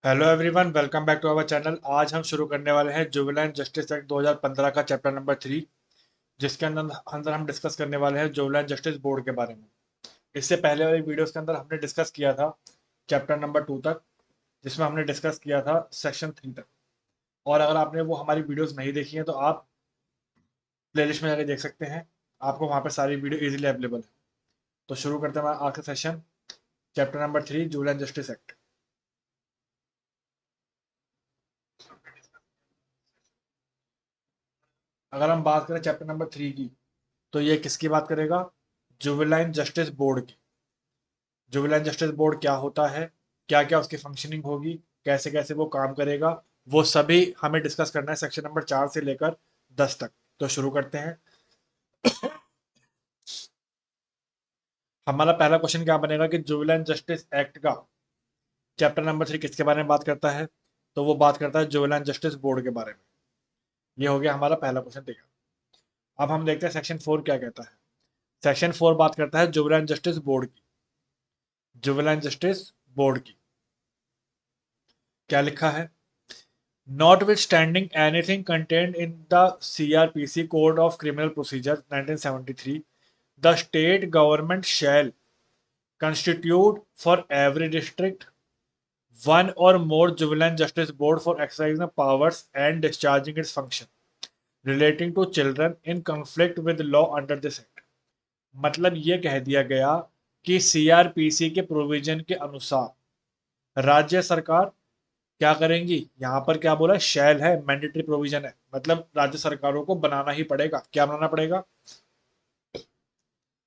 Hello everyone, welcome back to our channel. आज हम शुरू करने वाले हैं जुवेनाइल जस्टिस एक्ट 2015 का चैप्टर नंबर 3, जिसके अंदर अंदर हम डिस्कस करने वाले हैं जुवेनाइल जस्टिस बोर्ड के बारे में। इससे पहले वाली वीडियोस के अंदर हमने डिस्कस किया था चैप्टर नंबर 2 तक, जिसमें हमने डिस्कस किया था सेक्शन 3 तक। और अगर आपने वो हमारी वीडियोस नहीं देखी हैं तो आप प्लेलिस्ट में जाकर देख सकते हैं। आपको वहाँ पर सारी वीडियो इजीली अवेलेबल है। तो शुरू करते हैं हमारा आज का session, chapter number 3 juvenile justice act. अगर हम बात करें चैप्टर नंबर 3 की, तो ये किसकी बात करेगा? जुवेनाइल जस्टिस बोर्ड की। जुवेनाइल जस्टिस बोर्ड क्या होता है, क्या क्या उसकी फंक्शनिंग होगी, कैसे कैसे वो काम करेगा, वो सभी हमें डिस्कस करना है सेक्शन नंबर 4 से लेकर 10 तक। तो शुरू करते हैं। हमारा पहला क्वेश्चन क्या बनेगा कि जुवेनाइल जस्टिस एक्ट का चैप्टर नंबर 3 किसके बारे में बात करता है? तो वो बात करता है जुवेनाइल जस्टिस बोर्ड के बारे में। ये हो गया हमारा पहला क्वेश्चन। ठीक है, अब हम देखते हैं सेक्शन 4 क्या कहता है। सेक्शन 4 बात करता है जुवेनाइल जस्टिस बोर्ड की। जुवेनाइल जस्टिस बोर्ड की क्या लिखा है? Notwithstanding anything contained in the CRPC Code of Criminal Procedure 1973, the state government shall constitute for every district one or more juvenile justice board for exercising the powers and discharging its function relating to children in conflict with law under this act। मतलब ये कह दिया गया कि CrPC के provision के अनुसार राज्य सरकार क्या करेंगी? यहाँ पर क्या बोला? शैल है, मैंडेटरी प्रोविजन है, मतलब राज्य सरकारों को बनाना ही पड़ेगा। क्या बनाना पड़ेगा?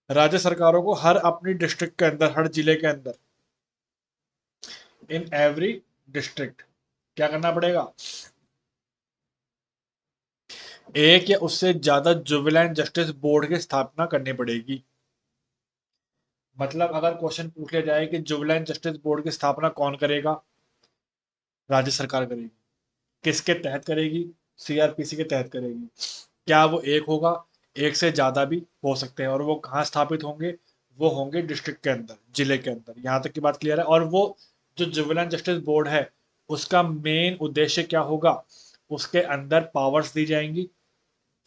राज्य सरकारों को हर अपनी डिस्ट्रिक्ट के अंदर, हर जिले के अंदर, इन एवरी डिस्ट्रिक्ट क्या करना पड़ेगा? एक या उससे ज्यादा जुवेनाइल जस्टिस बोर्ड की स्थापना करनी पड़ेगी। मतलब अगर क्वेश्चन पूछ लिया जाए कि जुवेनाइल जस्टिस बोर्ड की स्थापना कौन करेगा? राज्य सरकार करेगी। किसके तहत करेगी? सीआरपीसी के तहत करेगी। क्या वो एक होगा? एक से ज्यादा भी हो सकते हैं। और वो कहाँ स्थापित होंगे? वो होंगे डिस्ट्रिक्ट के अंदर, जिले के अंदर। यहाँ तक की बात क्लियर है। और वो जो जुवेनाइल जस्टिस बोर्ड है, उसका मेन उद्देश्य क्या होगा? उसके अंदर पावर्स दी जाएंगी,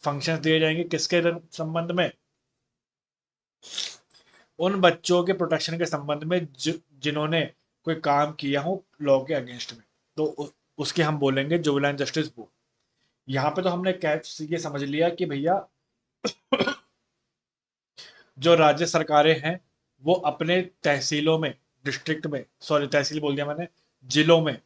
फंक्शंस दिए जाएंगे। किसके संबंध में? उन बच्चों के प्रोटेक्शन के संबंध में जिन्होंने कोई काम किया हो लॉ के अगेंस्ट में। तो उसके हम बोलेंगे जुवेनाइल जस्टिस बोर्ड। यहाँ पे तो हमने कैच ये समझ लिया कि भैया जो राज्य सरकारें हैं वो अपने तहसीलों में, डिस्ट्रिक्ट में, सॉरी तहसील बोल दिया मैंने, जिलों में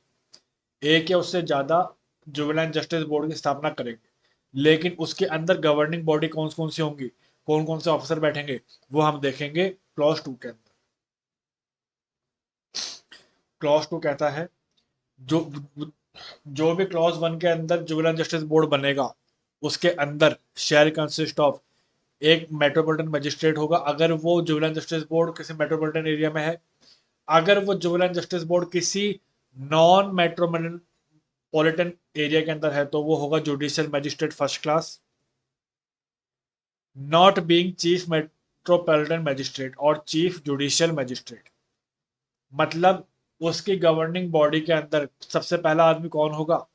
एक या उससे ज्यादा जुवेनाइल जस्टिस बोर्ड की स्थापना करेंगे। लेकिन उसके अंदर गवर्निंग बॉडी कौन कौन सी होंगी, कौन कौन से ऑफिसर बैठेंगे, वो हम देखेंगे क्लॉज 2 के अंदर। क्लॉज 2 कहता है जो जो भी क्लॉज 1 के अंदर जुवेनाइल जस्टिस बोर्ड बनेगा, उसके अंदर शेयर कंसिस्ट ऑफ एक मेट्रोपॉलिटन मजिस्ट्रेट होगा अगर वो जुवेनाइल जस्टिस बोर्ड किसी मेट्रोपॉलिटन एरिया में है। अगर वो जुवेनाइल जस्टिस बोर्ड किसी नॉन मेट्रोपॉलिटन एरिया के अंदर है तो वो होगा judicial magistrate first class, not being chief metropolitan magistrate और चीफ जुडिशियल मजिस्ट्रेट। मतलब उसकी गवर्निंग बॉडी के अंदर सबसे पहला आदमी कौन होगा?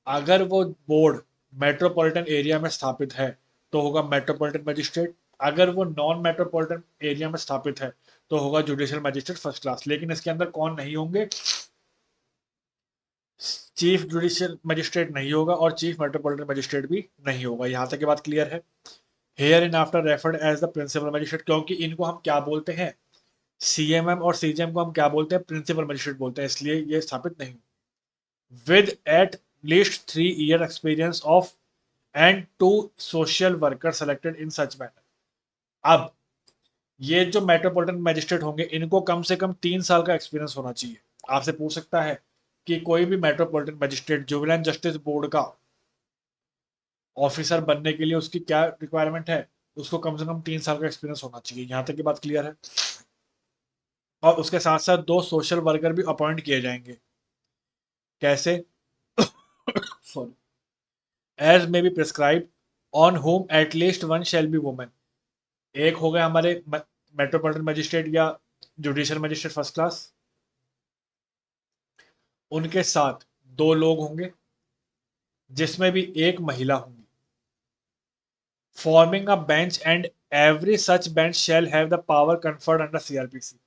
अगर वो बोर्ड मेट्रोपॉलिटन एरिया में स्थापित है तो होगा मेट्रोपॉलिटन मजिस्ट्रेट। अगर वो नॉन मेट्रोपॉलिटन एरिया में स्थापित है तो होगा जुडिशियल मजिस्ट्रेट फर्स्ट क्लास। लेकिन इसके अंदर कौन नहीं होंगे? चीफ जुडिशियल मजिस्ट्रेट नहीं होगा और चीफ मेट्रोपॉलिटन मजिस्ट्रेट भी नहीं होगा। यहां तक की बात क्लियर है? Hereinafter referred as the principal magistrate, क्योंकि इनको हम क्या बोलते हैं? सीएमएम और सीजीएम को हम क्या बोलते हैं? प्रिंसिपल मजिस्ट्रेट बोलते हैं, इसलिए ये स्थापित नहीं। With at least 3 year experience of and two social worker selected in such matter. अब ये जो मेट्रोपॉलिटन मजिस्ट्रेट होंगे इनको कम से कम 3 साल का एक्सपीरियंस होना चाहिए। आपसे पूछ सकता है कि कोई भी metropolitan magistrate juvenile justice board का ऑफिसर बनने के लिए उसकी क्या रिक्वायरमेंट है? उसको कम से कम 3 साल का एक्सपीरियंस होना चाहिए। यहां तक की बात क्लियर है? और उसके साथ साथ 2 सोशल वर्कर भी अपॉइंट किए जाएंगे। कैसे? Sorry, as may be prescribe on whom at least one shall be women. एक हो गए हमारे मेट्रोपॉलिटन मजिस्ट्रेट या जुडिशियल मजिस्ट्रेट फर्स्ट क्लास, उनके साथ 2 लोग होंगे जिसमें भी एक महिला होंगी, forming a bench and every such bench shall have the power conferred under CrPC.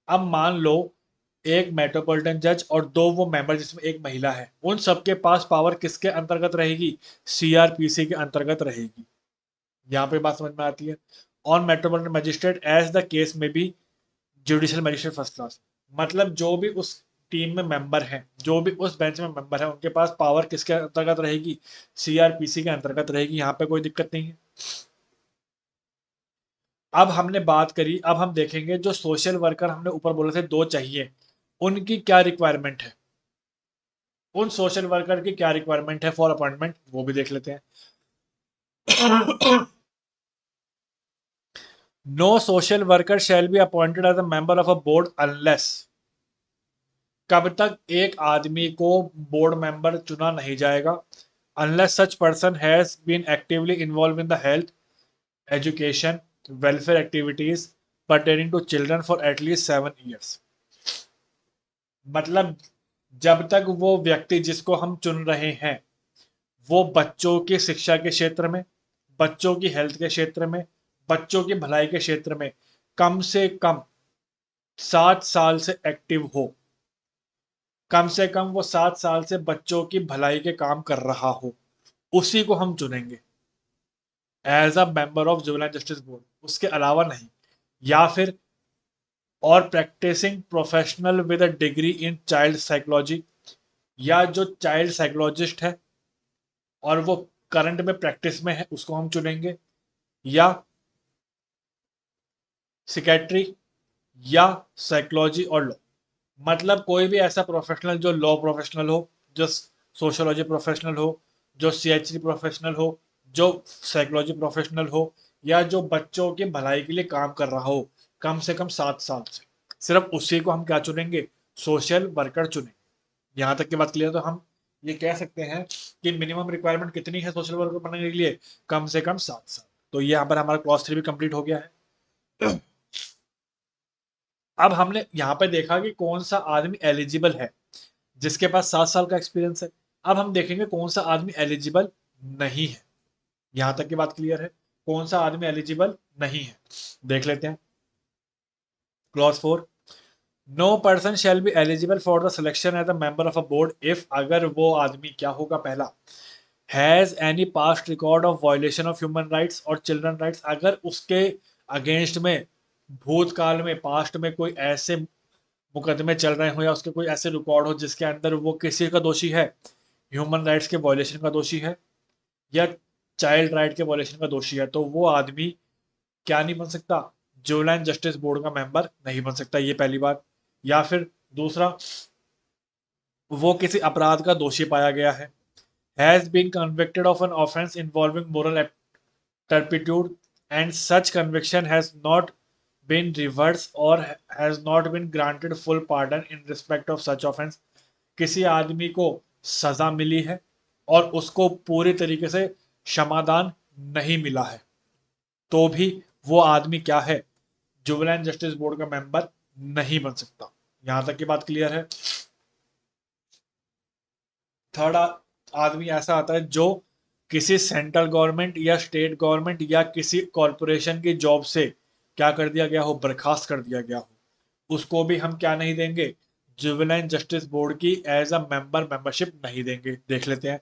अब मान लो एक मेट्रोपॉलिटन जज और 2 वो मेंबर जिसमें एक महिला है, उन सबके पास पावर किसके अंतर्गत रहेगी? सीआरपीसी के अंतर्गत रहेगी। यहाँ पे बात समझ में आती है। On metropolitan magistrate as the case में be judicial magistrate first class. मतलब जो भी उस टीम में मेंबर हैं, जो भी उस बेंच में मेंबर है, उनके पास पावर किसके अंतर्गत रहेगी? सीआरपीसी के अंतर्गत रहेगी। यहाँ पे कोई दिक्कत नहीं है। अब हमने बात करी, अब हम देखेंगे जो सोशल वर्कर हमने ऊपर बोले थे 2 चाहिए, उनकी क्या रिक्वायरमेंट है, उन सोशल वर्कर की क्या रिक्वायरमेंट है फॉर अपॉइंटमेंट, वो भी देख लेते हैं। No social worker shall be appointed as a member of a board unless. कब तक एक आदमी को बोर्ड मेंबर चुना नहीं जाएगा? Unless such person has been actively involve in the health, education, welfare activities pertaining to children for at least 7 years। मतलब जब तक वो व्यक्ति जिसको हम चुन रहे हैं वो बच्चों की शिक्षा के क्षेत्र में, बच्चों की हेल्थ के क्षेत्र में, बच्चों की भलाई के क्षेत्र में कम से कम 7 साल से एक्टिव हो, कम से कम वो 7 साल से बच्चों की भलाई के काम कर रहा हो, उसी को हम चुनेंगे as a member of juvenile justice board, उसके अलावा नहीं। या फिर और practising professional with a degree in child psychology, या जो चाइल्ड साइकोलॉजिस्ट है और वो करंट में प्रैक्टिस में है, उसको हम चुनेंगे। या सिकेट्री या साइकोलॉजी और लॉ। मतलब कोई भी ऐसा प्रोफेशनल जो लॉ प्रोफेशनल हो, जो सोशोलॉजी प्रोफेशनल हो, जो सीएचडी प्रोफेशनल हो, जो साइकोलॉजी प्रोफेशनल हो, या जो बच्चों की भलाई के लिए काम कर रहा हो कम से कम 7 साल से, सिर्फ उसी को हम क्या चुनेंगे? सोशल वर्कर चुनेंगे। यहाँ तक की बात क्लियर? तो हम ये कह सकते हैं कि मिनिमम रिक्वायरमेंट कितनी है सोशल वर्कर बनने के लिए? कम से कम 7 साल। तो ये यहाँ पर हमारा क्लॉज 3 भी कंप्लीट हो गया है। अब हमने यहाँ पे देखा कि कौन सा आदमी एलिजिबल है जिसके पास 7 साल का एक्सपीरियंस है। अब हम देखेंगे कौन सा आदमी एलिजिबल नहीं है। यहां तक की बात क्लियर है? कौन सा आदमी एलिजिबल नहीं है देख लेते हैं। Clause 4, no person shall be eligible for the selection as a member of a board if, अगर वो आदमी क्या होगा? पहला, has any past record of violation of human rights और चिल्ड्रन राइट्स। अगर उसके अगेंस्ट में भूतकाल में, पास्ट में कोई ऐसे मुकदमे चल रहे हो या उसके कोई ऐसे रिकॉर्ड हो जिसके अंदर वो किसी का दोषी है, ह्यूमन राइट्स के वायलेशन का दोषी है या चाइल्ड राइट के वायलेशन का दोषी है, तो वो आदमी क्या नहीं बन सकता? जुवेनाइल जस्टिस बोर्ड का मेंबर नहीं बन सकता। ये पहली बात। या फिर दूसरा, वो किसी अपराध का दोषी पाया गया है, has been convicted of an offence involving moral turpitude and such conviction has not been reversed or has not been granted full pardon in respect of such offense। किसी आदमी को सजा मिली है और उसको पूरी तरीके से क्षमादान नहीं मिला है, तो भी वो आदमी क्या है? जुवेनाइल जस्टिस बोर्ड का मेंबर नहीं बन सकता। यहां तक की बात क्लियर है? थर्ड आदमी ऐसा आता है जो किसी सेंट्रल गवर्नमेंट या स्टेट गवर्नमेंट या किसी कॉरपोरेशन की जॉब से क्या कर दिया गया हो? बर्खास्त कर दिया गया हो, उसको भी हम क्या नहीं देंगे? जुवेनाइल जस्टिस बोर्ड की एज अ मेंबरशिप नहीं देंगे। देख लेते हैं।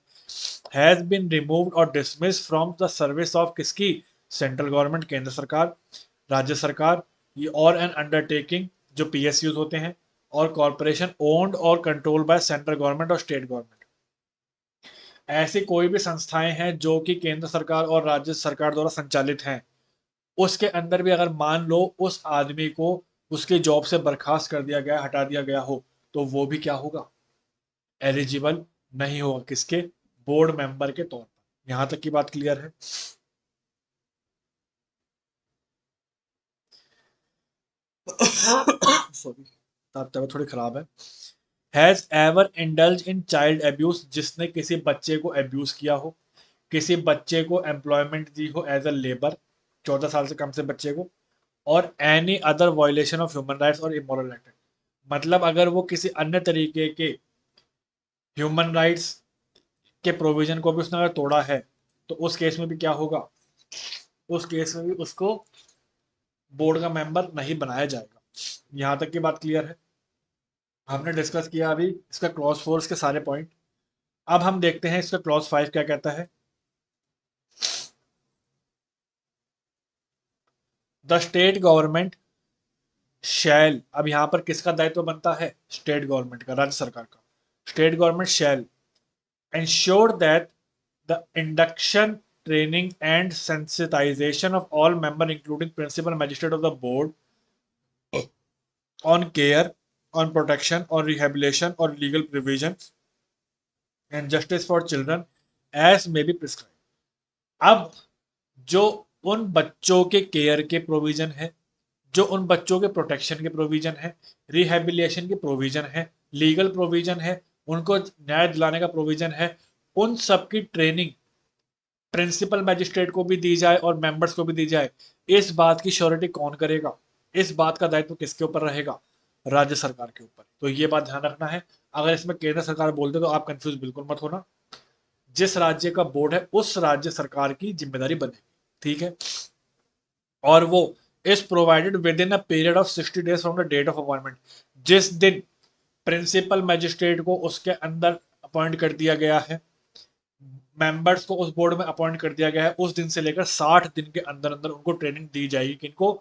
हैज बीन रिमूव्ड और dismiss from the service of किसकी? सेंट्रल गवर्नमेंट, केंद्र सरकार, राज्य सरकार, ये और एन अंडरटेकिंग जो पीएसयूज होते हैं, और कॉरपोरेशन ओन्ड और कंट्रोल बाय सेंट्रल गवर्नमेंट और स्टेट गवर्नमेंट। ऐसी कोई भी संस्थाएं हैं जो कि केंद्र सरकार और राज्य सरकार द्वारा संचालित हैं, उसके अंदर भी अगर मान लो उस आदमी को उसकी जॉब से बर्खास्त कर दिया गया, हटा दिया गया हो, तो वो भी क्या होगा? एलिजिबल नहीं होगा। किसके? बोर्ड मेंबर के तौर पर। यहां तक की बात क्लियर है? सॉरी, तबीयत थोड़ी खराब है। Has ever indulge in child abuse, जिसने किसी बच्चे को एब्यूज किया हो, किसी बच्चे को एम्प्लॉयमेंट दी हो एज अ लेबर, 14 साल से कम से बच्चे को, और any other violation of human rights और इमोरल एक्ट। मतलब अगर वो किसी अन्य तरीके के ह्यूमन राइट्स के प्रोविजन को भी उसने अगर तोड़ा है तो उस केस में भी क्या होगा, उस केस में भी उसको बोर्ड का मेंबर नहीं बनाया जाएगा। यहां तक की बात क्लियर है। हमने डिस्कस किया अभी इसका क्लॉज 4 के सारे पॉइंट। अब हम देखते हैं इसका क्लॉज 5 क्या कहता है। द स्टेट गवर्नमेंट शैल, अब यहां पर किसका दायित्व बनता है, स्टेट गवर्नमेंट का, राज्य सरकार का। State government shell ensure that the induction, training and sensitization of all members including principal magistrate of the board on care, on protection, on rehabilitation or legal provision and justice for children as may be prescribed। अब जो उन बच्चों के care के provision है, जो उन बच्चों के प्रोटेक्शन के प्रोविजन है, रिहेबिलिटेशन के प्रोविजन है, लीगल प्रोविजन है, उनको न्याय दिलाने का प्रोविजन है, उन सब की ट्रेनिंग प्रिंसिपल मैजिस्ट्रेट को भी दी जाए और मेंबर्स को भी दी जाए। इस बात की श्योरिटी कौन करेगा, इस बात का दायित्व किसके ऊपर रहेगा, राज्य सरकार के ऊपर। तो ये बात ध्यान रखना है। अगर इसमें केंद्र सरकार बोलते तो आप कंफ्यूज बिल्कुल मत होना। जिस राज्य का बोर्ड है उस राज्य सरकार की जिम्मेदारी बनेगी, ठीक है। और वो is provided with in a period of 60 days from the date of appointment. जिस दिन प्रिंसिपल मैजिस्ट्रेट को उसके अंदर अपॉइंट कर दिया गया है, मेंबर्स को उस बोर्ड में अपॉइंट कर दिया गया है, उस दिन से लेकर 60 दिन के अंदर अंदर उनको ट्रेनिंग दी जाएगी, किनको,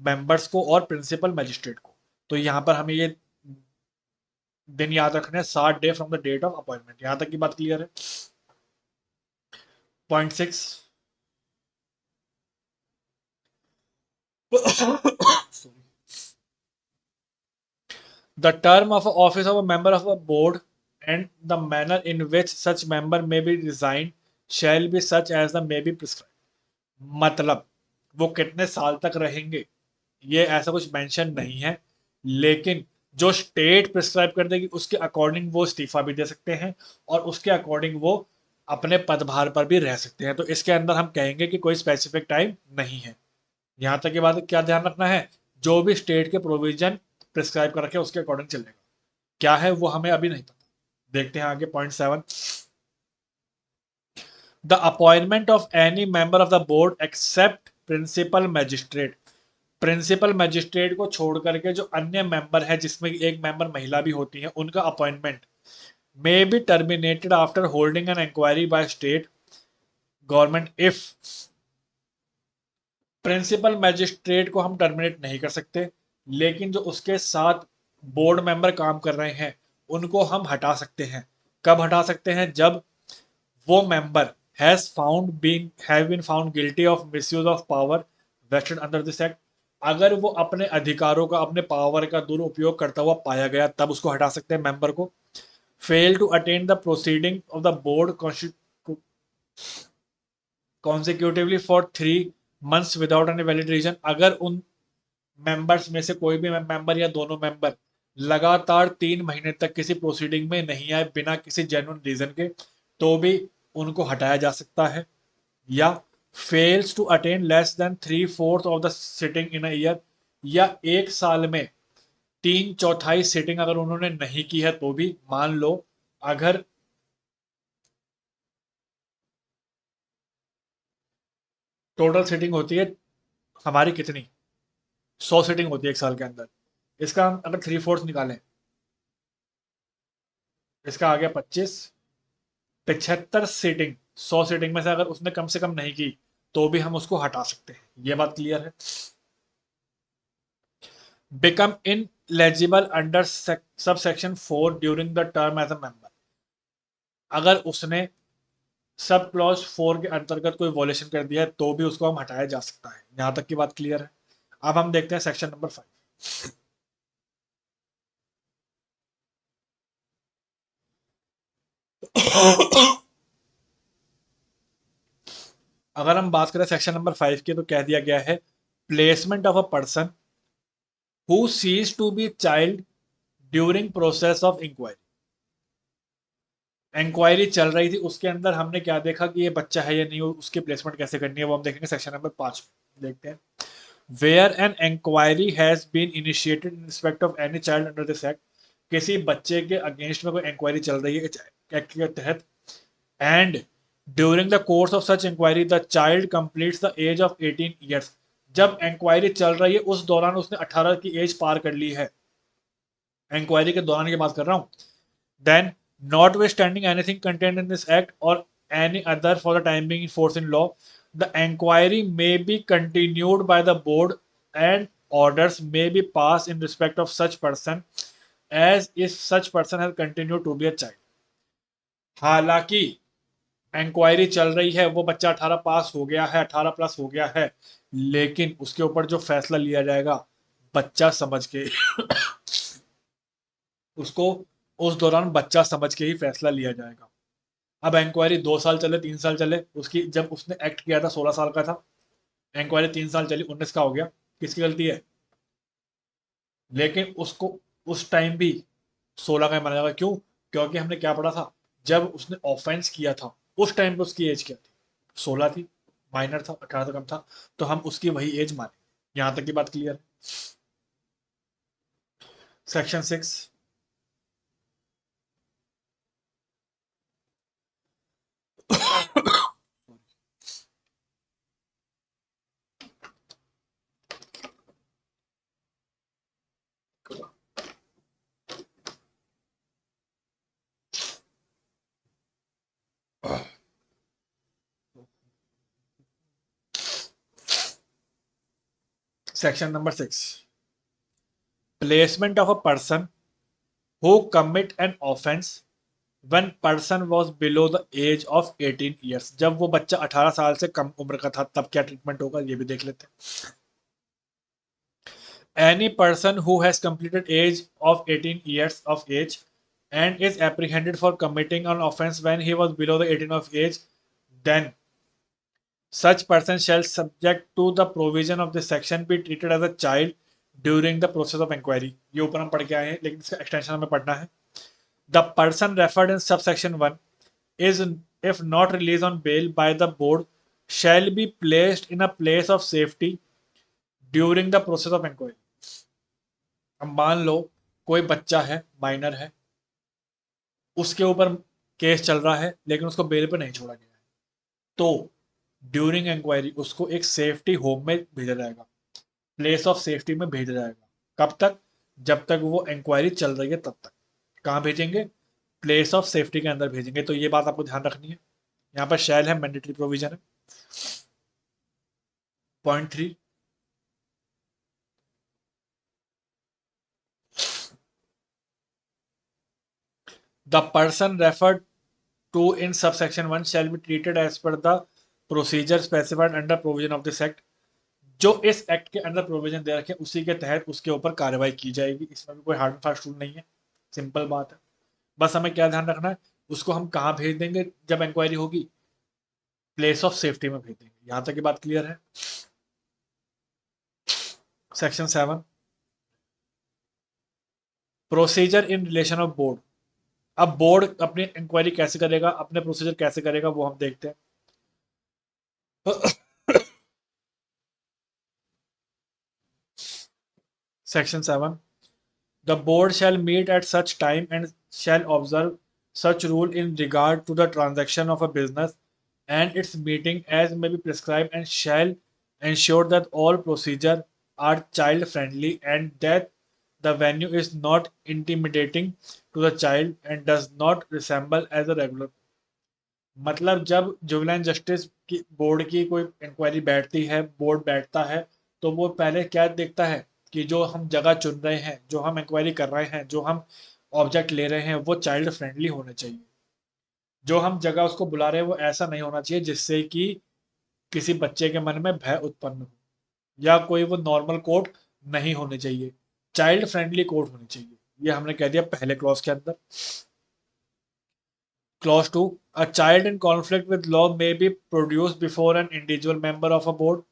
मेंबर्स को और प्रिंसिपल मैजिस्ट्रेट को। तो यहां पर हमें ये दिन याद रखना है, 60 day from the date of appointment. यहां तक की बात क्लियर है। Point 6 the term of office of a member of a board and the manner in which such member may be resigned shall be such as the may be prescribed। मतलब वो कितने साल तक रहेंगे ये ऐसा कुछ मेंशन नहीं है, लेकिन जो स्टेट प्रिस्क्राइब कर देगी उसके अकॉर्डिंग वो इस्तीफा भी दे सकते हैं और उसके अकॉर्डिंग वो अपने पदभार पर भी रह सकते हैं। तो इसके अंदर हम कहेंगे कि कोई स्पेसिफिक टाइम नहीं है। यहां तक के बाद क्या ध्यान रखना है, जो भी स्टेट के प्रोविजन प्रिस्क्राइब कर रखे उसके अकॉर्डिंग चलेगा। क्या है वो हमें अभी नहीं पता, देखते हैं आगे। Point 7 the appointment of any member of the board except principal magistrate. Principal magistrate को छोड़ करके जो अन्य मेंबर है, जिसमें एक मेंबर महिला भी होती है, उनका appointment may be terminated after holding an inquiry by state government if. Principal magistrate को हम टर्मिनेट नहीं कर सकते, लेकिन जो उसके साथ बोर्ड मेंबर काम कर रहे हैं उनको हम हटा सकते हैं। कब हटा सकते हैं, जब वो member have been found guilty of misuse of power vested under this act. अगर वो अपने अधिकारों का, अपने पावर का दुरुपयोग करता हुआ पाया गया, तब उसको हटा सकते हैं मेंबर को। Fail to attend the proceeding of the board consecutively for 3 months without any valid reason. अगर उन मेंबर्स में से कोई भी मेंबर या दोनों मेंबर लगातार 3 महीने तक किसी प्रोसीडिंग में नहीं आए बिना किसी जेन्युइन रीजन के, तो भी उनको हटाया जा सकता है। या fails to attend less than 3/4 of the sitting in a year, या 1 साल में 3/4 सिटिंग अगर उन्होंने नहीं की है तो भी। मान लो अगर टोटल सिटिंग होती है हमारी कितनी, 100 सिटिंग होती है 1 साल के अंदर, इसका हम अगर 3/4 निकालें, इसका आ गया 25, 75 सीटिंग, 100 सीटिंग में से अगर उसने कम से कम नहीं की तो भी हम उसको हटा सकते हैं। ये बात क्लियर है। Become ineligible under sub section 4 during the term as a member. अगर उसने सब क्लॉज 4 के अंतर्गत कोई वॉलेशन कर दिया है तो भी उसको हम हटाया जा सकता है। यहां तक की बात क्लियर है। अब हम देखते हैं सेक्शन नंबर 5। अगर हम बात करें सेक्शन नंबर 5 की तो कह दिया गया है placement of a person who ceases to be child during process of inquiry. Inquiry चल रही थी, उसके अंदर हमने क्या देखा कि ये बच्चा है या नहीं, उसकी प्लेसमेंट कैसे करनी है वो हम देखेंगे सेक्शन नंबर 5 में। देखते हैं। Where an inquiry has been initiated in respect of any child under this act. किसी बच्चे के अगेंस्ट में कोई इंक्वायरी चल रही है इस एक्ट के तहत, and during the course of such inquiry the child completes the age of 18 years, जब इंक्वायरी चल रही है उस दौरान उसने 18 की एज पार कर ली है, इंक्वायरी के दौरान की बात कर रहा हूं, then notwithstanding anything contained in this act or any other for the time being in force in law, the inquiry may be continued by the board and orders may be passed in respect of such person as if such person has continued to be a child. हालांकि inquiry चल रही है, वो बच्चा 18 पास हो गया है, 18 plus हो गया है, लेकिन उसके ऊपर जो फैसला लिया जाएगा बच्चा समझ के उसको उस दौरान बच्चा समझ के ही फैसला लिया जाएगा। अब इंक्वायरी 2 साल चले, 3 साल चले, उसकी जब उसने एक्ट किया था 16 साल का था, इंक्वायरी 3 साल चली, 19 का हो गया, किसकी गलती है? लेकिन उसको उस टाइम भी 16 का माना जाएगा। क्यों? क्योंकि हमने क्या पढ़ा था, जब उसने ऑफेंस किया था उस टाइम पे उसकी एज क्या थी? 16 थी, माइनर था, 18 से कम था, तो हम उसकी वही एज माने। यहां तक की बात क्लियर है? Section 6, section number 6, placement of a person who commit an offense when person was below the age of 18 years, जब वो बच्चा 18 साल से कम उम्र का था तब क्या ट्रीटमेंट होगा ये भी देख लेते हैं। Any person who has completed age of 18 years of age and is apprehended for committing an offense when he was below the 18 of age, then such person shall subject to the provision of this section be treated as a child during the process of inquiry। ये ऊपर हम पढ़ के आए हैं, लेकिन इसका extension हमें पढ़ना है। The person referred in subsection 1 is, if not released on bail by the board, shall be placed in a place of safety during the process of inquiry। अब मान लो कोई बच्चा है, माइनर है, उसके ऊपर केस चल रहा है लेकिन उसको बेल पे नहीं छोड़ा गया है, तो ड्यूरिंग इंक्वायरी उसको एक सेफ्टी होम में भेजा जाएगा, प्लेस ऑफ सेफ्टी में भेजा जाएगा। कब तक? जब तक वो इंक्वायरी चल रही है तब तक। कहाँ भेजेंगे? प्लेस ऑफ सेफ्टी के अंदर भेजेंगे। तो ये बात आपको ध्यान रखनी है। यहाँ पर शैल है, मैंडेटरी प्रोविजन है। Point 3, the person referred to in subsection 1 shall be treated as per the procedure specified under provision of this act. जो इस एक्ट के अंदर प्रोविजन दे रखे उसी के तहत उसके ऊपर कार्रवाई की जाएगी। इसमें भी कोई हार्ड एंड फास्ट रूल नहीं है, सिंपल बात है। बस हमें क्या ध्यान रखना है, उसको हम कहाँ भेज देंगे जब इंक्वायरी होगी? प्लेस ऑफ सेफ्टी में भेज देंगे। यहां तक की बात क्लियर है? Section 7, procedure in relation of board. अब बोर्ड अपनी इंक्वायरी कैसे करेगा, अपने प्रोसीजर कैसे करेगा, वो हम देखते हैं। Section 7, the board shall meet at such time and shall observe such rule in regard to the transaction of a business and its meeting as may be prescribed, and shall ensure that all procedure are child friendly and that the venue is not intimidating to the child and does not resemble as a regular। मतलब जब juvenile justice की board की कोई inquiry बैठती है, board बैठता है, तो वो पहले क्या देखता है कि जो हम जगह चुन रहे हैं, जो हम इंक्वायरी कर रहे हैं, जो हम ऑब्जेक्ट ले रहे हैं, वो चाइल्ड फ्रेंडली होने चाहिए। जो हम जगह उसको बुला रहे हैं वो ऐसा नहीं होना चाहिए जिससे कि किसी बच्चे के मन में भय उत्पन्न हो, या कोई वो नॉर्मल कोर्ट नहीं होने चाहिए, चाइल्ड फ्रेंडली कोर्ट होनी चाहिए। ये हमने कह दिया पहले क्लॉज के अंदर। Clause 2, a child in conflict with law may be produced before an individual member of a board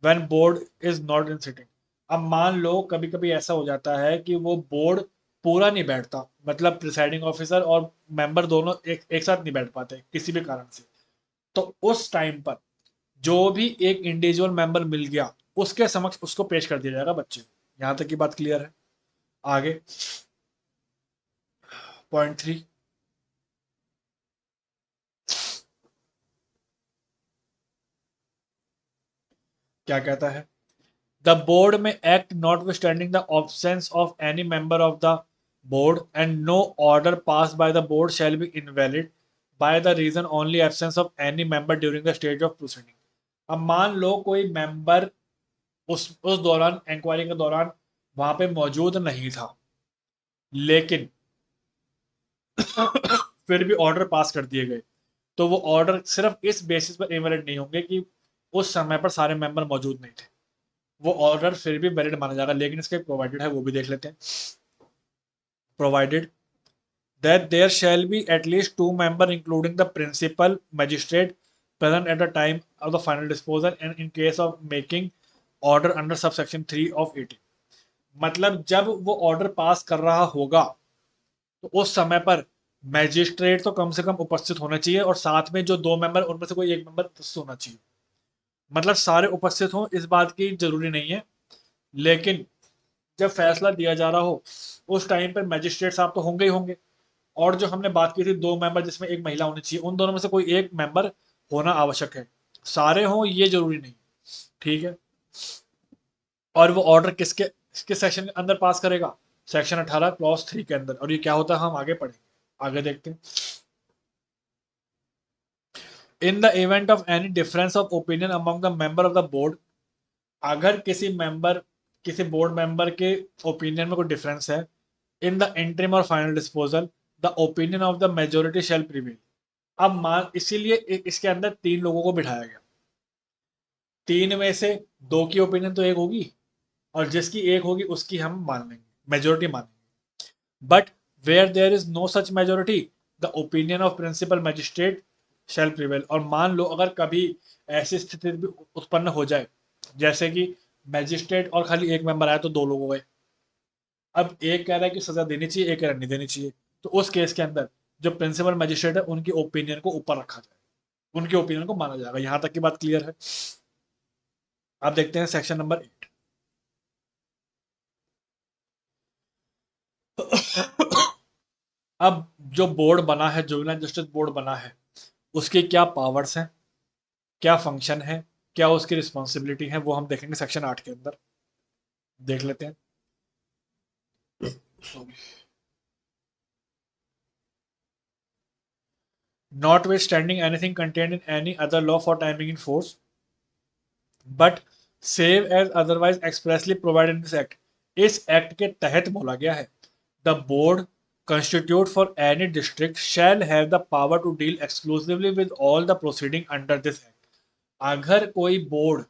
when board is not in sitting। अब मान लो कभी कभी ऐसा हो जाता है कि वो बोर्ड पूरा नहीं बैठता, मतलब प्रिसाइडिंग ऑफिसर और मेंबर दोनों एक साथ नहीं बैठ पाते किसी भी कारण से, तो उस टाइम पर जो भी एक इंडिविजुअल मेंबर मिल गया उसके समक्ष उसको पेश कर दिया जाएगा बच्चे को। यहां तक की बात क्लियर है? आगे .3 क्या कहता है? The board may act notwithstanding the absence of any member of the board, and no order passed by the board shall be invalid by the reason only absence of any member during the stage of proceeding. अब मान लो कोई member उस दौरान inquiry के दौरान वहां पे मौजूद नहीं था, लेकिन फिर भी ऑर्डर पास कर दिए गए, तो वो ऑर्डर सिर्फ इस बेसिस पर इनवैलिड नहीं होंगे कि उस समय पर सारे मेंबर मौजूद नहीं थे, वो ऑर्डर फिर भी वैलिड माना जाएगा। लेकिन इसके प्रोवाइडेड है, वो भी देख लेते हैं। Provided that there shall be at least two members including the principal magistrate present at the time of the final disposal and in case of making order under subsection 3 of 18। मतलब जब वो order pass कर रहा होगा तो उस समय पर मैजिस्ट्रेट तो कम से कम उपस्थित होना चाहिए, और साथ में जो दो मेंबर उनमें से कोई एक मेंबर उपस्थित होना चाहिए। मतलब सारे उपस्थित हों इस बात की जरूरी नहीं है, लेकिन जब फैसला दिया जा रहा हो उस टाइम पर मैजिस्ट्रेट साहब तो होंगे ही होंगे। और जो हमने बात की थी दो मेंबर जिसमें एक महिला होनी चाहिए, उन दोनों में से कोई एक मेंबर होना आवश्यक है, सारे हों ये जरूरी नहीं। ठीक है, और वो ऑर्डर किस सेक्शन के अंदर पास करेगा? सेक्शन 18 क्लॉज 3 के अंदर। और ये क्या होता है हम आगे पढ़ेंगे, आगे देखते हैं। In the event of any difference of opinion among the member of the board, अगर किसी बोर्ड मेंबर के ओपिनियन में कोई डिफरेंस है, इन द इंटरिम और final disposal the opinion of the majority shall prevail. अब मान इसीलिए इसके अंदर तीन लोगों को बिठाया गया, तीन में से दो की ओपिनियन तो एक होगी, और जिसकी एक होगी उसकी हम मान लेंगे, मेजोरिटी मानेंगे। But where there is no such majority the opinion of principal magistrate shall prevail. और मान लो अगर कभी ऐसी स्थिति भी उत्पन्न हो जाए, जैसे कि मैजिस्ट्रेट और खाली एक मेंबर आया तो दो लोग हो गए, अब एक कह रहा है कि सजा देनी चाहिए, एक कह रहा है नहीं देनी चाहिए, तो उस केस के अंदर जो प्रिंसिपल मैजिस्ट्रेट है उनकी ओपिनियन को ऊपर रखा जाए, उनके ओपिनियन को माना जाएगा। यहां तक की बात क्लियर है? आप देखते हैं सेक्शन नंबर 8। अब जो बोर्ड बना है, जुवेनाइल जस्टिस बोर्ड बना है, उसके क्या पावर्स हैं, क्या फंक्शन है, क्या उसकी रिस्पॉन्सिबिलिटी है, वो हम देखेंगे सेक्शन 8 के अंदर। देख लेते हैं। Notwithstanding anything contained in any other law for timing in force, but save as otherwise expressly provided in this act। इस एक्ट के तहत बोला गया है the board constitute for any district shall have the power to deal exclusively with all the proceeding under this act। अगर कोई board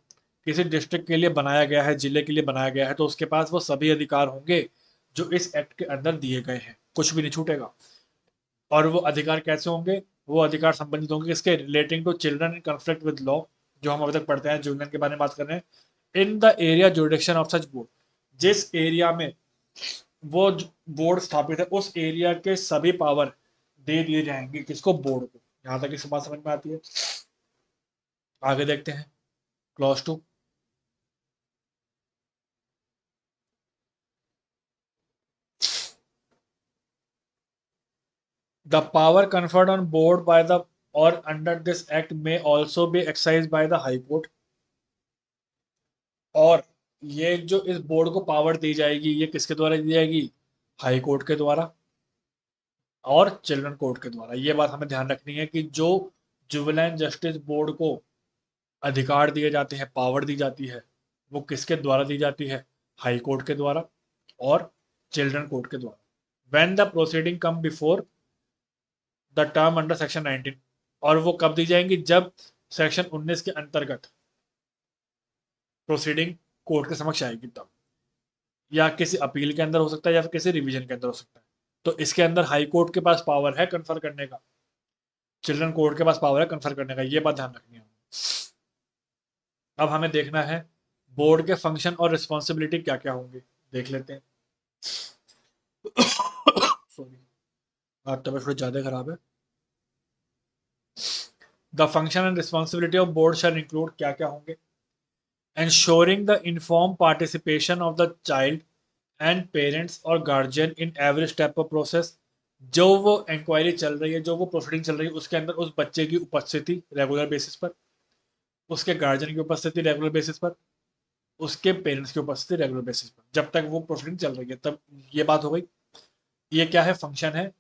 किसी district के लिए बनाया गया है, जिले के लिए बनाया गया है, तो उसके पास वो सभी अधिकार होंगे जो इस एक्ट के अंदर दिए गए हैं, कुछ भी नहीं छूटेगा। और वो अधिकार कैसे होंगे? वो अधिकार संबंधित होंगे किसके? Relating to children in conflict with law, जो हम अभी तक पढ़ते हैं, जुवेनाइल के बारे में बात कर रहे हैं। In the area जुडिक्शन of such board, जिस एरिया में वो बोर्ड स्थापित है उस एरिया के सभी पावर दे दिए जाएंगे किसको? बोर्ड को। यहां तक इस बात समझ में आती है? आगे देखते हैं clause 2। The power conferred on board by the or under this act may also be exercised by the High Court। और ये जो इस बोर्ड को पावर दी जाएगी ये किसके द्वारा दी जाएगी? हाई कोर्ट के द्वारा और चिल्ड्रन कोर्ट के द्वारा। ये बात हमें ध्यान रखनी है कि जो जुवेनाइल जस्टिस बोर्ड को अधिकार दिए जाते हैं, पावर दी जाती है, वो किसके द्वारा दी जाती है? हाई कोर्ट के द्वारा और चिल्ड्रन कोर्ट के द्वारा। When the proceeding come before the term under section 19। और वो कब दी जाएंगी? जब सेक्शन 19 के अंतर्गत प्रोसीडिंग कोर्ट के समक्ष आएगी तब, या किसी अपील के अंदर हो सकता है या फिर किसी रिवीजन के अंदर हो सकता है। तो इसके अंदर हाई कोर्ट के पास पावर है कन्फर करने का, चिल्ड्रन कोर्ट के पास पावर है कन्फर करने का। ये बात ध्यान रखनी है। अब हमें देखना है बोर्ड के फंक्शन और रिस्पॉन्सिबिलिटी क्या क्या होंगे, देख लेते हैं। सॉरी, आज तबीयत थोड़ी ज्यादा खराब है। The function and responsibility of board shall include, क्या क्या होंगे? ensuring the informed participation of the child and parents or guardian in every step of process जो वो इंक्वायरी चल रही है, जो वो प्रोसीडिंग चल रही है, उसके अंदर उस बच्चे की उपस्थिति रेगुलर बेसिस पर, उसके गार्जियन की उपस्थिति रेगुलर बेसिस पर, उसके पेरेंट्स की उपस्थिति रेगुलर बेसिस पर, जब तक वो प्रोसीडिंग चल रही है तब। ये बात हो गई। ये क्या है, फंक्शन है,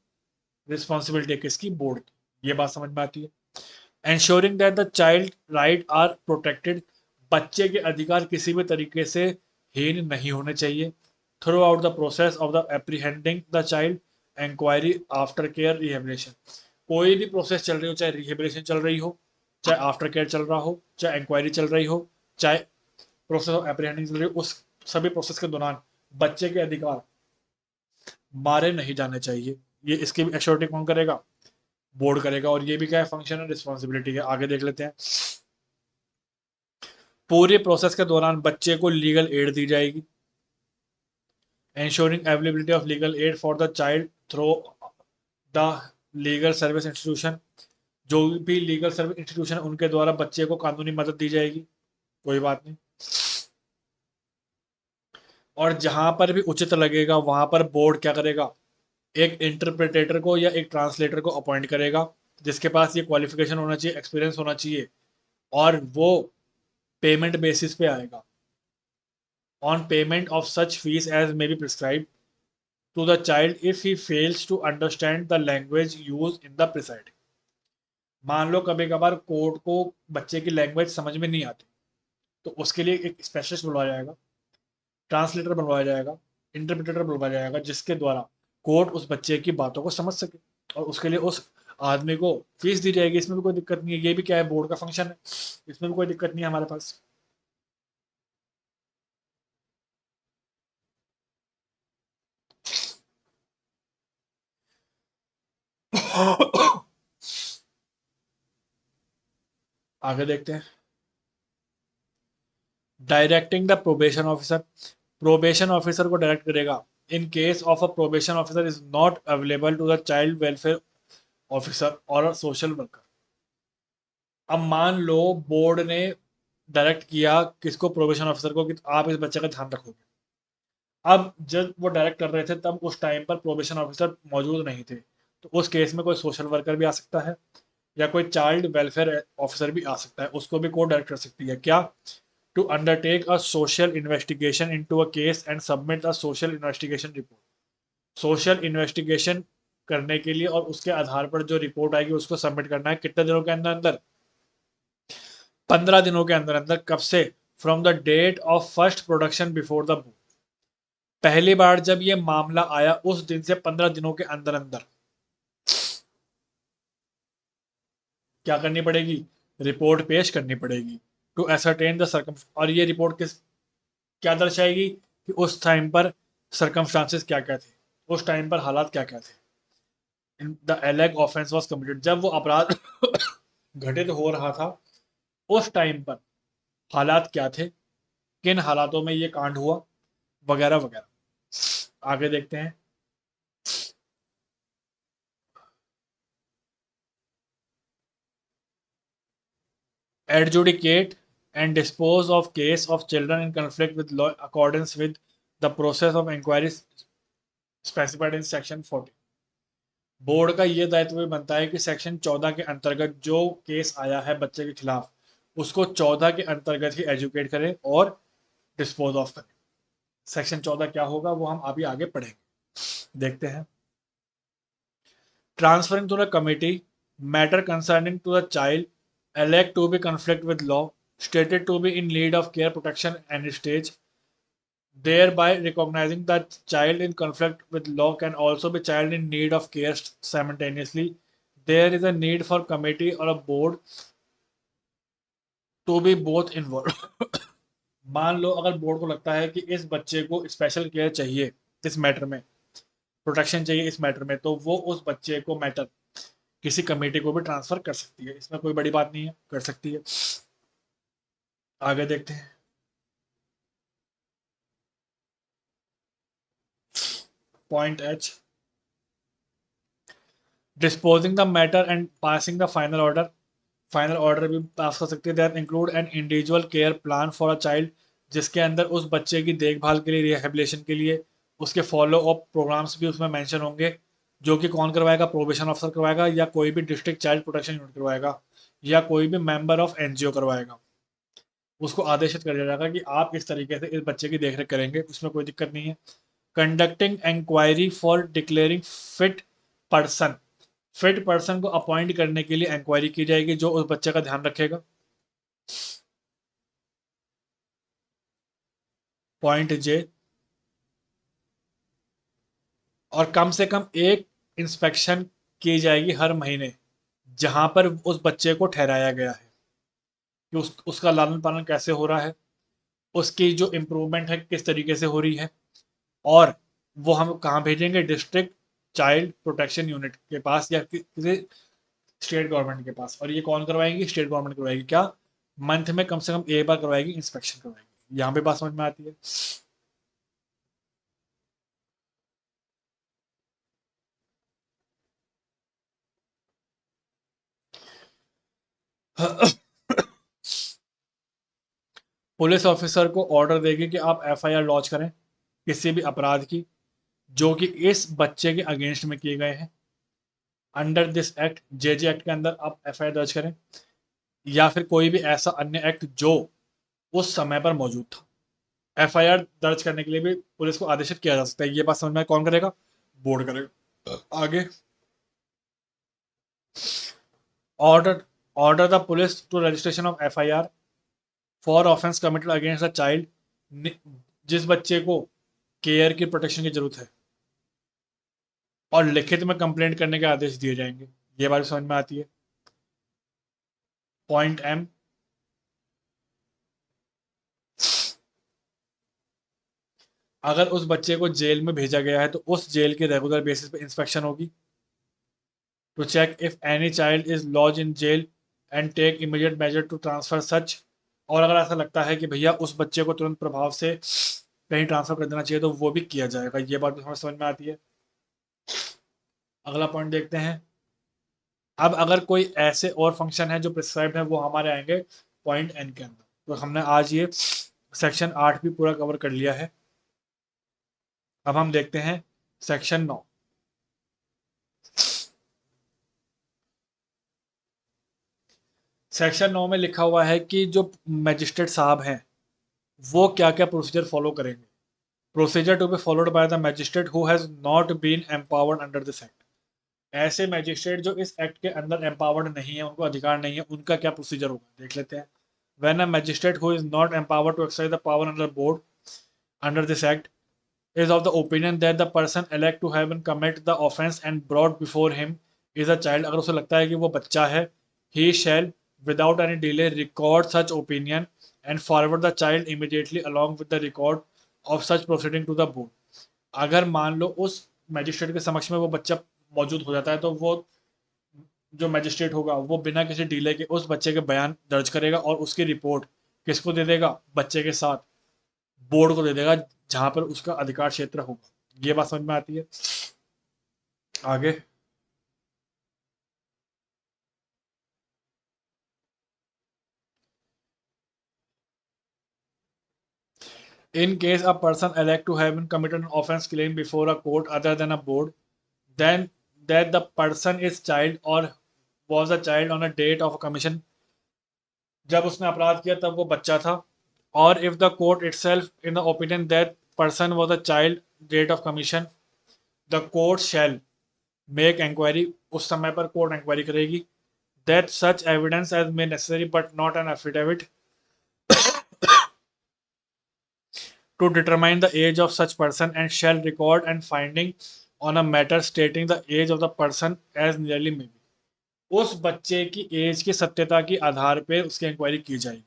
रिस्पॉन्सिबिलिटी किसकी, बोर्ड की। ये बात समझ में आती है। Ensuring that the child right are protected, बच्चे के अधिकार किसी भी तरीके से हीन नहीं होने चाहिए। Throughout the process of the apprehending the child, inquiry, after care, rehabilitation. कोई भी प्रोसेस चल रही हो, चाहे रिहेबिलिटेशन चल रही हो, चाहे आफ्टर केयर चल रहा हो, चाहे इंक्वायरी चल रही हो, चाहे प्रोसेस ऑफ एप्रीहेंडिंग चल रही हो, उस सभी प्रोसेस के दौरान बच्चे के अधिकार मारे नहीं जाने चाहिए। ये इसकी भी एश्योरिटी कौन करेगा, बोर्ड करेगा। और ये भी क्या है, फंक्शन है, रिस्पॉन्सिबिलिटी है। आगे देख लेते हैं। पूरे प्रोसेस के दौरान बच्चे को लीगल एड दी जाएगी। ensuring availability of legal aid for the child through the legal service institution, जो भी लीगल सर्विस इंस्टीट्यूशन है उनके द्वारा बच्चे को कानूनी मदद दी जाएगी। कोई बात नहीं। और जहां पर भी उचित लगेगा वहां पर बोर्ड क्या करेगा, एक इंटरप्रेटेटर को या एक ट्रांसलेटर को अपॉइंट करेगा, जिसके पास ये क्वालिफिकेशन होना चाहिए, एक्सपीरियंस होना चाहिए, और वो पेमेंट बेसिस पे आएगा, on payment of such fees as may be prescribe to the child if he fails to understand the language used in the presiding। मान लो कभी कभार कोर्ट को बच्चे की लैंग्वेज समझ में नहीं आती, तो उसके लिए एक स्पेशलिस्ट बुलवाया जाएगा, ट्रांसलेटर बुलवाया जाएगा, इंटरप्रेटर बुलवाया जाएगा, जिसके द्वारा कोर्ट उस बच्चे की बातों को समझ सके, और उसके लिए उस आदमी को फीस दी जाएगी। इसमें भी कोई दिक्कत नहीं है। ये भी क्या है, बोर्ड का फंक्शन है। इसमें भी कोई दिक्कत नहीं है हमारे पास। आगे देखते हैं। Directing the probation officer, probation officer को डायरेक्ट करेगा in case of a probation officer is not available to the child welfare officer और अ सोशल वर्कर। अब मान लो बोर्ड ने डायरेक्ट किया किसको, प्रोबेशन ऑफिसर को, कि आप इस बच्चे का ध्यान रखोगे। अब जब वो डायरेक्ट कर रहे थे तब उस टाइम पर प्रोबेशन ऑफिसर मौजूद नहीं थे, तो उस केस में कोई सोशल वर्कर भी आ सकता है, या कोई चाइल्ड वेलफेयर ऑफिसर भी आ सकता है। उसको भी कोर्ट डायरेक्ट कर सकती है। क्या, to undertake a social investigation into a case and submit a social investigation report। Social investigation करने के लिए और उसके आधार पर जो रिपोर्ट आएगी उसको सबमिट करना है। कितने दिनों के अंदर अंदर, 15 दिनों के अंदर अंदर। कब से, from the date of first production before the board, पहली बार जब ये मामला आया उस दिन से 15 दिनों के अंदर अंदर क्या करनी पड़ेगी, रिपोर्ट पेश करनी पड़ेगी। टू एसरटेन द सर्कम, और ये रिपोर्ट किस, क्या दर्शाएगी कि उस टाइम पर सरकमस्टांसेस क्या क्या थे, उस टाइम पर हालात क्या क्या थे। द एलेग ऑफेंस वाज कमिटेड, जब वो अपराध घटित हो रहा था उस टाइम पर हालात क्या थे, किन हालातों में ये कांड हुआ, वगैरह वगैरह। आगे देखते हैं। Adjudicate and dispose of case of children in conflict with law accordance with the process of inquiry specified in section 40। Board का ये दायित्व भी बनता है कि सेक्शन 14 के अंतर्गत जो केस आया है बच्चे के खिलाफ, उसको 14 के अंतर्गत ही एजुकेट करें और डिस्पोज ऑफ करें। सेक्शन 14 क्या होगा वो हम अभी आगे पढ़ेंगे। देखते हैं। Transferring to the committee matter concerning to the child elect to be conflict with law, stated to be in need of care protection and stage, thereby recognizing that child in conflict with law can also be child in need of care simultaneously. There is a need for committee or a board to be both involved। मान लो अगर board को लगता है कि इस बच्चे को special care चाहिए, इस मैटर में प्रोटेक्शन चाहिए, इस मैटर में, तो वो उस बच्चे को मैटर किसी कमेटी को भी ट्रांसफर कर सकती है। इसमें कोई बड़ी बात नहीं है, कर सकती है। आगे देखते हैं। Point H, disposing the matter and passing the final order. Final order भी पास कर सकते हैं। That include an individual care plan for a child, जिसके अंदर उस बच्चे की देखभाल के लिए, रिहेबिलिटेशन के लिए उसके फॉलो अप प्रोग्राम्स भी उसमें मेंशन होंगे। जो कि कौन करवाएगा, प्रोबेशन ऑफिसर करवाएगा, या कोई भी डिस्ट्रिक्ट चाइल्ड प्रोटेक्शन यूनिट करवाएगा, या कोई भी मेंबर ऑफ एनजीओ करवाएगा। उसको आदेशित कर दिया जाएगा कि आप इस तरीके से इस बच्चे की देखरेख करेंगे, उसमें कोई दिक्कत नहीं है। Conducting inquiry for declaring fit person, fit person को अपॉइंट करने के लिए इंक्वायरी की जाएगी जो उस बच्चे का ध्यान रखेगा। पॉइंट जे, और कम से कम एक इंस्पेक्शन की जाएगी हर महीने जहां पर उस बच्चे को ठहराया गया है कि उसका लालन पालन कैसे हो रहा है, उसकी जो इम्प्रूवमेंट है किस तरीके से हो रही है, और वो हम कहाँ भेजेंगे, डिस्ट्रिक्ट चाइल्ड प्रोटेक्शन यूनिट के पास या किसी स्टेट गवर्नमेंट के पास। और ये कौन करवाएंगी, स्टेट गवर्नमेंट करवाएगी। क्या, मंथ में कम से कम एक बार करवाएगी, इंस्पेक्शन करवाएगी। यहाँ पे बात समझ में आती है। पुलिस ऑफिसर को ऑर्डर देगी कि आप एफआईआर लॉन्च करें किसी भी अपराध की जो कि इस बच्चे के अगेंस्ट में किए गए हैं। Under this act, JJ act के अंदर आप एफआईआर दर्ज करें, या फिर कोई भी ऐसा अन्य एक्ट जो उस समय पर मौजूद था। एफआईआर दर्ज करने के लिए भी पुलिस को आदेशित किया जा सकता है। ये बात समझ में कौन करेगा, बोर्ड करेगा। आगे, order order the police to registration of FIR for offence committed against the child, जिस बच्चे को केयर की प्रोटेक्शन की जरूरत है, और लिखित में कंप्लेंट करने के आदेश दिए जाएंगे। ये बात समझ में आती है। पॉइंट एम, अगर उस बच्चे को जेल में भेजा गया है तो उस जेल के रेगुलर बेसिस पे इंस्पेक्शन होगी to check if any child is lodge in jail and take immediate measure to transfer such. और अगर ऐसा लगता है कि भैया उस बच्चे को तुरंत प्रभाव से कहीं ट्रांसफर कर देना चाहिए तो वो भी किया जाएगा। ये बात भी हमें समझ में आती है। अगला पॉइंट देखते हैं। अब अगर कोई ऐसे और फंक्शन है जो प्रिस्क्राइब्ड है वो हमारे आएंगे पॉइंट एन के अंदर। तो हमने आज ये सेक्शन 8 भी पूरा कवर कर लिया है। अब हम देखते हैं सेक्शन 9। सेक्शन 9 में लिखा हुआ है कि जो मैजिस्ट्रेट साहब हैं वो क्या क्या प्रोसीजर फॉलो करेंगे। Procedure to be followed by the magistrate who has not been empowered under this act. ऐसे मैजिस्ट्रेट जो इस एक्ट के अंदर एम्पावर्ड नहीं है, उनको अधिकार नहीं है, उनका क्या प्रोसीजर होगा देख लेते हैं। When a magistrate who is not empowered to exercise the power under board under this act is of the opinion that the person elect to have been commit the offense and brought before him is a child, अगर उसे लगता है कि वो बच्चा है, he shall without any delay record such opinion and forward the child immediately along with the record of such proceeding to the board। अगर मान लो उस मैजिस्ट्रेट के समक्ष में वो बच्चा मौजूद हो जाता है तो वो जो मैजिस्ट्रेट होगा वो बिना किसी डिले के उस बच्चे के बयान दर्ज करेगा और उसकी रिपोर्ट किसको दे देगा, बच्चे के साथ बोर्ड को दे देगा जहां पर उसका अधिकार क्षेत्र होगा। ये बात समझ में आती है। आगे, in case a person elect to have been committed an offense claim before a court other than a board, then that the person is child or was a child on a date of commission, जब उसने अपराध किया तब वो बच्चा था, और if the court itself in the opinion that person was a child date of commission, the court shall make inquiry, उस समय पर कोर्ट इंक्वायरी करेगी, that such evidence as may necessary but not an affidavit to determine the age of such person and shall record and finding on a matter stating the age of the person as nearly may be। उस बच्चे की as की सत्यता के आधार पे उसकी inquiry की जाएगी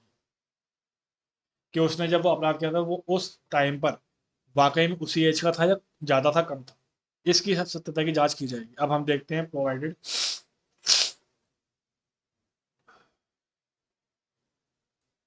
कि उसने जब वो अपराध किया था वो उस टाइम पर वाकई में उसी एज का था या ज़्यादा था, कम था। इसकी सत्यता की जांच की जाएगी। अब हम देखते हैं प्रोवाइडेड